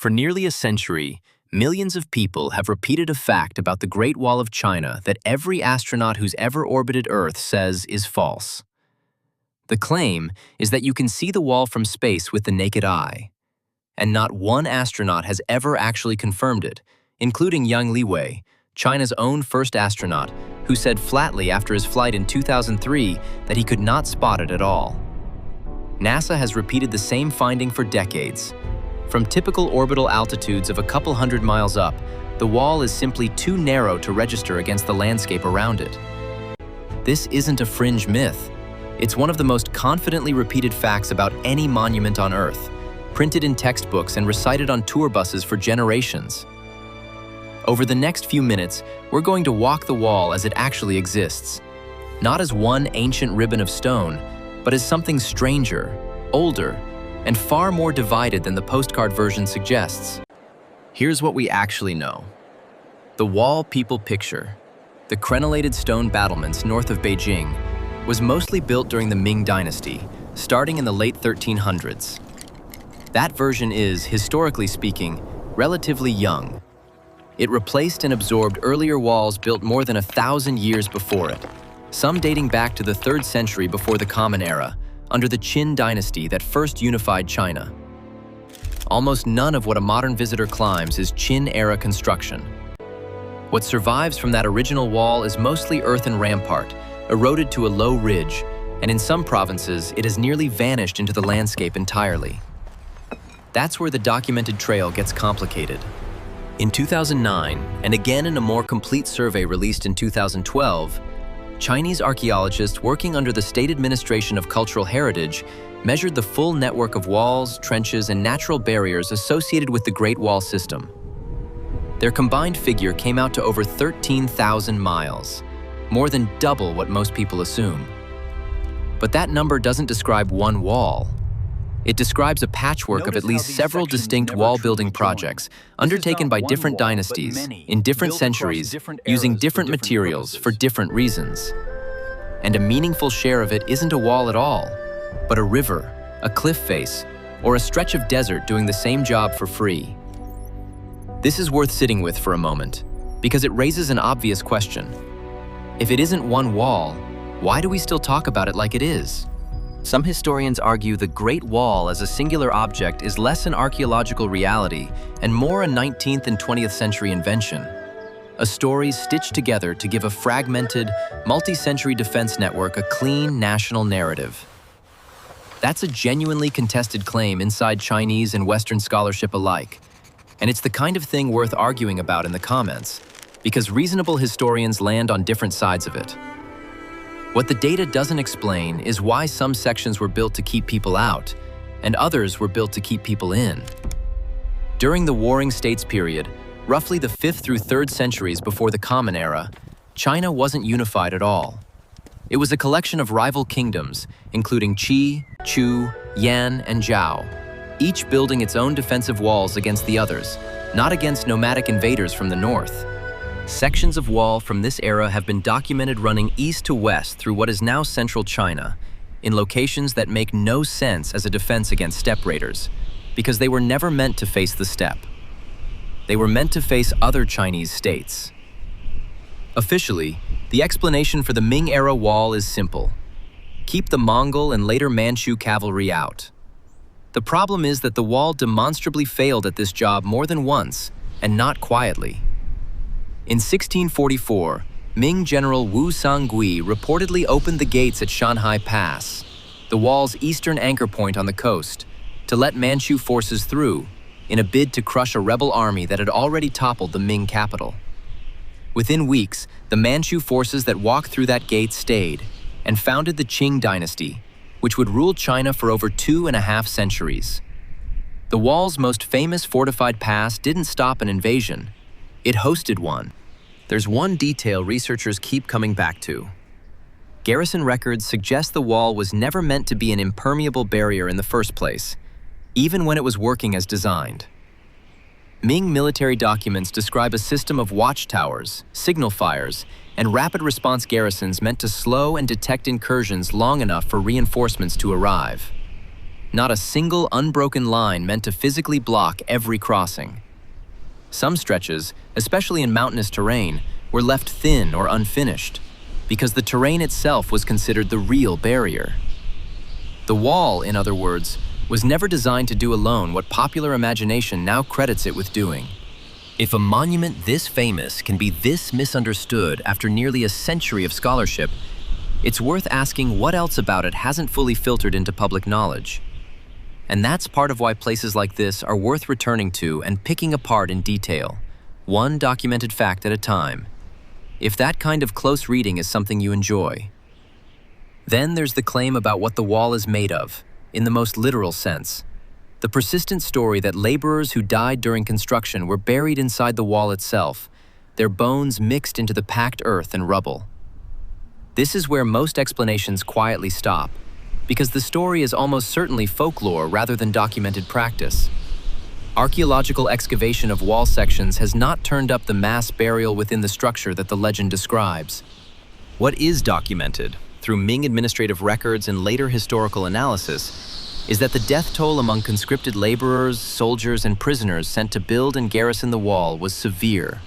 For nearly a century, millions of people have repeated a fact about the Great Wall of China that every astronaut who's ever orbited Earth says is false. The claim is that you can see the wall from space with the naked eye. And not one astronaut has ever actually confirmed it, including Yang Liwei, China's own first astronaut, who said flatly after his flight in 2003 that he could not spot it at all. NASA has repeated the same finding for decades. From typical orbital altitudes of a couple hundred miles up, the wall is simply too narrow to register against the landscape around it. This isn't a fringe myth. It's one of the most confidently repeated facts about any monument on Earth, printed in textbooks and recited on tour buses for generations. Over the next few minutes, we're going to walk the wall as it actually exists, not as one ancient ribbon of stone, but as something stranger, older, and far more divided than the postcard version suggests. Here's what we actually know. The wall people picture, the crenellated stone battlements north of Beijing, was mostly built during the Ming dynasty, starting in the late 1300s. That version is, historically speaking, relatively young. It replaced and absorbed earlier walls built more than 1,000 years before it, some dating back to the 3rd century before the Common Era, under the Qin dynasty that first unified China. Almost none of what a modern visitor climbs is Qin-era construction. What survives from that original wall is mostly earthen rampart, eroded to a low ridge, and in some provinces it has nearly vanished into the landscape entirely. That's where the documented trail gets complicated. In 2009, and again in a more complete survey released in 2012, Chinese archaeologists working under the State Administration of Cultural Heritage measured the full network of walls, trenches, and natural barriers associated with the Great Wall system. Their combined figure came out to over 13,000 miles, more than double what most people assume. But that number doesn't describe one wall. It describes a patchwork of at least several distinct wall-building projects undertaken by different dynasties in different centuries using different materials for different reasons. And a meaningful share of it isn't a wall at all, but a river, a cliff face, or a stretch of desert doing the same job for free. This is worth sitting with for a moment, because it raises an obvious question. If it isn't one wall, why do we still talk about it like it is? Some historians argue the Great Wall as a singular object is less an archaeological reality and more a 19th and 20th century invention. A story stitched together to give a fragmented, multi-century defense network a clean national narrative. That's a genuinely contested claim inside Chinese and Western scholarship alike. And it's the kind of thing worth arguing about in the comments, because reasonable historians land on different sides of it. What the data doesn't explain is why some sections were built to keep people out, and others were built to keep people in. During the Warring States period, roughly the 5th through 3rd centuries before the Common Era, China wasn't unified at all. It was a collection of rival kingdoms, including Qi, Chu, Yan, and Zhao, each building its own defensive walls against the others, not against nomadic invaders from the north. Sections of wall from this era have been documented running east to west through what is now central China, in locations that make no sense as a defense against steppe raiders, because they were never meant to face the steppe. They were meant to face other Chinese states. Officially, the explanation for the Ming-era wall is simple. Keep the Mongol and later Manchu cavalry out. The problem is that the wall demonstrably failed at this job more than once, and not quietly. In 1644, Ming General Wu Sangui reportedly opened the gates at Shanhai Pass, the wall's eastern anchor point on the coast, to let Manchu forces through, in a bid to crush a rebel army that had already toppled the Ming capital. Within weeks, the Manchu forces that walked through that gate stayed, and founded the Qing dynasty, which would rule China for over 2.5 centuries. The wall's most famous fortified pass didn't stop an invasion. It hosted one. There's one detail researchers keep coming back to. Garrison records suggest the wall was never meant to be an impermeable barrier in the first place, even when it was working as designed. Ming military documents describe a system of watchtowers, signal fires, and rapid response garrisons meant to slow and detect incursions long enough for reinforcements to arrive. not a single unbroken line meant to physically block every crossing. Some stretches, especially in mountainous terrain, were left thin or unfinished, because the terrain itself was considered the real barrier. The wall, in other words, was never designed to do alone what popular imagination now credits it with doing. If a monument this famous can be this misunderstood after nearly a century of scholarship, it's worth asking what else about it hasn't fully filtered into public knowledge. And that's part of why places like this are worth returning to and picking apart in detail, one documented fact at a time, if that kind of close reading is something you enjoy. Then there's the claim about what the wall is made of, in the most literal sense. The persistent story that laborers who died during construction were buried inside the wall itself, their bones mixed into the packed earth and rubble. This is where most explanations quietly stop, because the story is almost certainly folklore rather than documented practice. Archaeological excavation of wall sections has not turned up the mass burial within the structure that the legend describes. What is documented, through Ming administrative records and later historical analysis, is that the death toll among conscripted laborers, soldiers, and prisoners sent to build and garrison the wall was severe,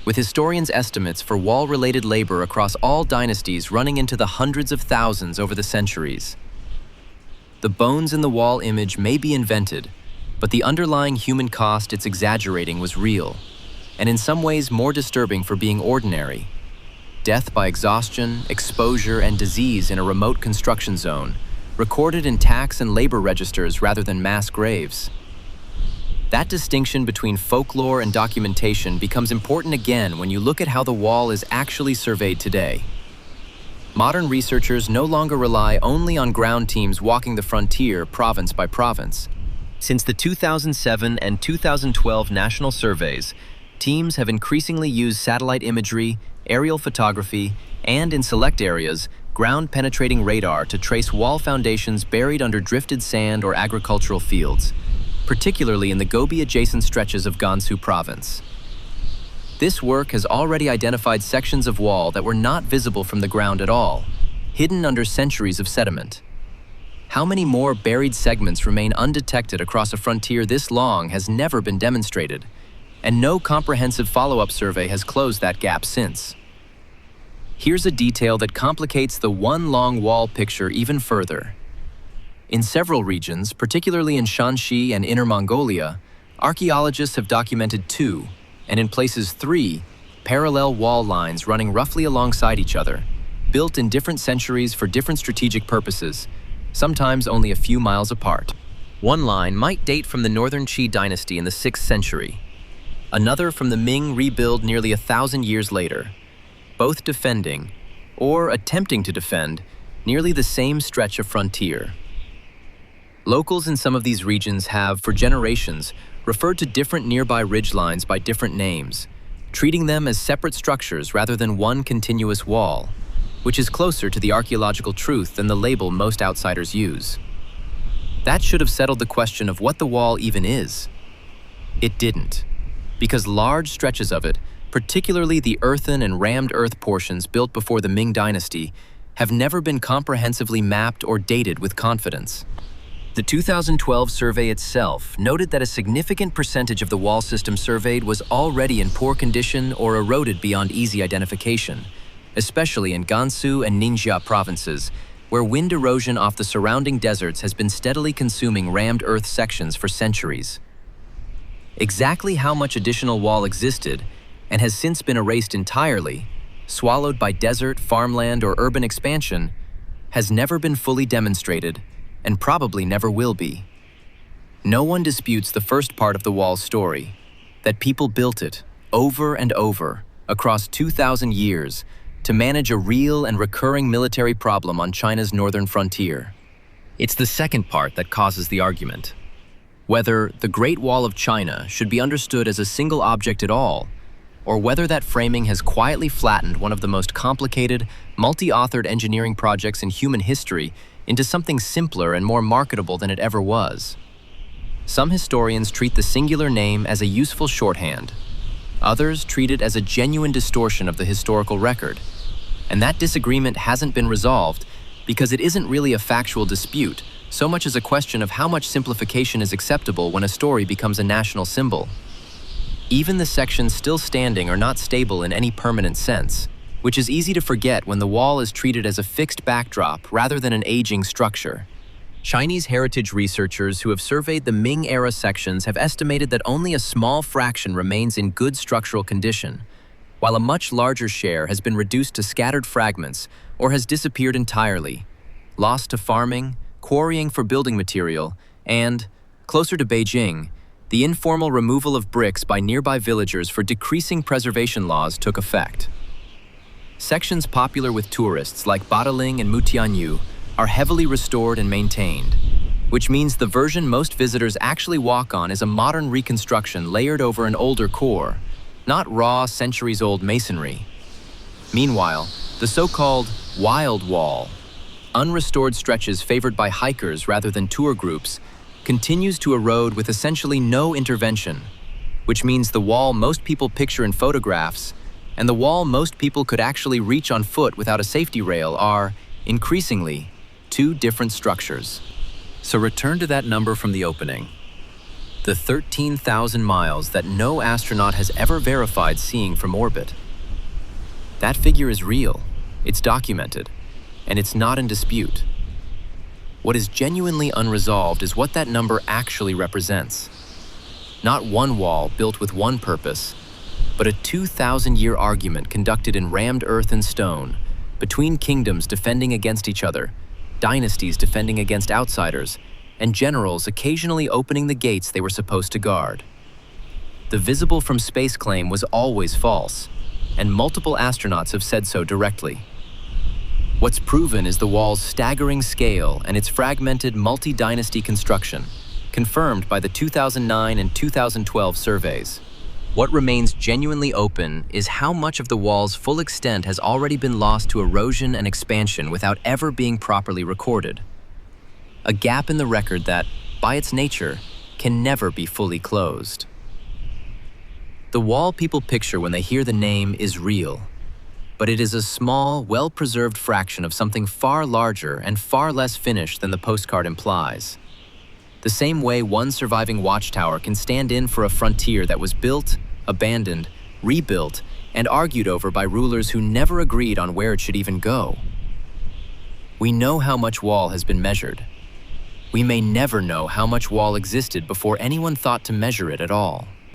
with historians' estimates for wall-related labor across all dynasties running into the hundreds of thousands over the centuries. The bones in the wall image may be invented, but the underlying human cost it's exaggerating was real, and in some ways more disturbing for being ordinary. Death by exhaustion, exposure, and disease in a remote construction zone, recorded in tax and labor registers rather than mass graves. That distinction between folklore and documentation becomes important again when you look at how the wall is actually surveyed today. Modern researchers no longer rely only on ground teams walking the frontier province by province. Since the 2007 and 2012 national surveys, teams have increasingly used satellite imagery, aerial photography, and, in select areas, ground-penetrating radar to trace wall foundations buried under drifted sand or agricultural fields, particularly in the Gobi-adjacent stretches of Gansu province. This work has already identified sections of wall that were not visible from the ground at all, hidden under centuries of sediment. How many more buried segments remain undetected across a frontier this long has never been demonstrated, and no comprehensive follow-up survey has closed that gap since. Here's a detail that complicates the one long wall picture even further. In several regions, particularly in Shanhai and Inner Mongolia, archaeologists have documented 2, and in places 3, parallel wall lines running roughly alongside each other, built in different centuries for different strategic purposes, sometimes only a few miles apart. One line might date from the Northern Qi dynasty in the 6th century, another from the Ming rebuild nearly 1,000 years later, both defending, or attempting to defend, nearly the same stretch of frontier. Locals in some of these regions have, for generations, referred to different nearby ridgelines by different names, treating them as separate structures rather than one continuous wall, which is closer to the archaeological truth than the label most outsiders use. That should have settled the question of what the wall even is. It didn't, because large stretches of it, particularly the earthen and rammed earth portions built before the Ming dynasty, have never been comprehensively mapped or dated with confidence. The 2012 survey itself noted that a significant percentage of the wall system surveyed was already in poor condition or eroded beyond easy identification, especially in Gansu and Ningxia provinces, where wind erosion off the surrounding deserts has been steadily consuming rammed earth sections for centuries. Exactly how much additional wall existed and has since been erased entirely, swallowed by desert, farmland, or urban expansion, has never been fully demonstrated and probably never will be. No one disputes the first part of the wall's story, that people built it over and over across 2,000 years to manage a real and recurring military problem on China's northern frontier. It's the second part that causes the argument. Whether the Great Wall of China should be understood as a single object at all, or whether that framing has quietly flattened one of the most complicated, multi-authored engineering projects in human history into something simpler and more marketable than it ever was. Some historians treat the singular name as a useful shorthand. Others treat it as a genuine distortion of the historical record. And that disagreement hasn't been resolved because it isn't really a factual dispute, So much is a question of how much simplification is acceptable when a story becomes a national symbol. Even the sections still standing are not stable in any permanent sense, which is easy to forget when the wall is treated as a fixed backdrop rather than an aging structure. Chinese heritage researchers who have surveyed the Ming-era sections have estimated that only a small fraction remains in good structural condition, while a much larger share has been reduced to scattered fragments or has disappeared entirely, lost to farming, quarrying for building material, and, closer to Beijing, the informal removal of bricks by nearby villagers for decreasing preservation laws took effect. Sections popular with tourists like Badaling and Mutianyu are heavily restored and maintained, which means the version most visitors actually walk on is a modern reconstruction layered over an older core, not raw, centuries-old masonry. Meanwhile, the so-called Wild Wall, unrestored stretches favored by hikers rather than tour groups, continues to erode with essentially no intervention, which means the wall most people picture in photographs and the wall most people could actually reach on foot without a safety rail are, increasingly, two different structures. So return to that number from the opening. The 13,000 miles that no astronaut has ever verified seeing from orbit. That figure is real, it's documented, and it's not in dispute. What is genuinely unresolved is what that number actually represents. Not one wall built with one purpose, but a 2,000-year argument conducted in rammed earth and stone, between kingdoms defending against each other, dynasties defending against outsiders, and generals occasionally opening the gates they were supposed to guard. The visible from space claim was always false, and multiple astronauts have said so directly. What's proven is the wall's staggering scale and its fragmented multi-dynasty construction, confirmed by the 2009 and 2012 surveys. What remains genuinely open is how much of the wall's full extent has already been lost to erosion and expansion without ever being properly recorded. A gap in the record that, by its nature, can never be fully closed. The wall people picture when they hear the name is real, but it is a small, well-preserved fraction of something far larger and far less finished than the postcard implies. The same way one surviving watchtower can stand in for a frontier that was built, abandoned, rebuilt, and argued over by rulers who never agreed on where it should even go. We know how much wall has been measured. We may never know how much wall existed before anyone thought to measure it at all.